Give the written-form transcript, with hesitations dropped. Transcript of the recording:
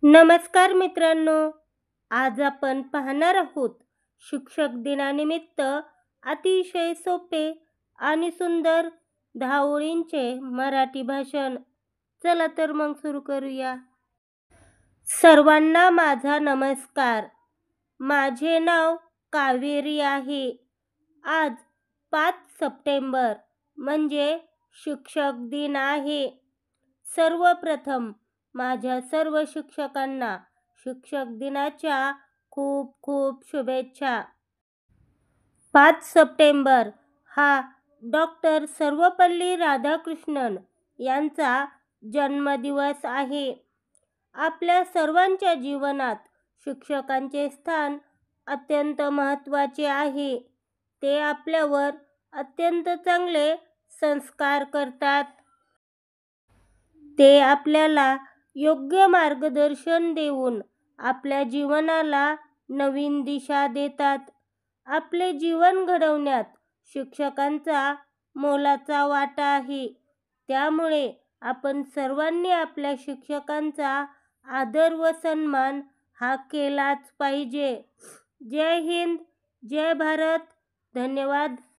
नमस्कार मित्रांनो, आज आपण पाहणार आहोत शिक्षक दिनानिमित्त अतिशय सोपे आणि सुंदर 10 ओळींचे मराठी भाषण. चला तर मग सुरू करूया. सर्वांना माझा नमस्कार. माझे नाव कावेरी आहे. आज 5 सप्टेंबर म्हणजे शिक्षक दिन आहे. सर्वप्रथम माझ्या सर्व शिक्षकांना शिक्षक दिनाच्या खूप खूप शुभेच्छा. 5 सप्टेंबर हा डॉक्टर सर्वपल्ली राधाकृष्णन यांचा जन्मदिवस आहे. आपल्या सर्वांच्या जीवनात शिक्षकांचे स्थान अत्यंत महत्त्वाचे आहे. ते आपल्यावर अत्यंत चांगले संस्कार करतात. ते आपल्याला योग्य मार्गदर्शन देऊन आपल्या जीवनाला नवीन दिशा देतात. आपले जीवन घडवण्यात शिक्षकांचा मोलाचा वाटा आहे. त्यामुळे आपण सर्वांनी आपल्या शिक्षकांचा आदर व सन्मान हा केलाच पाहिजे. जय हिंद, जय भारत. धन्यवाद.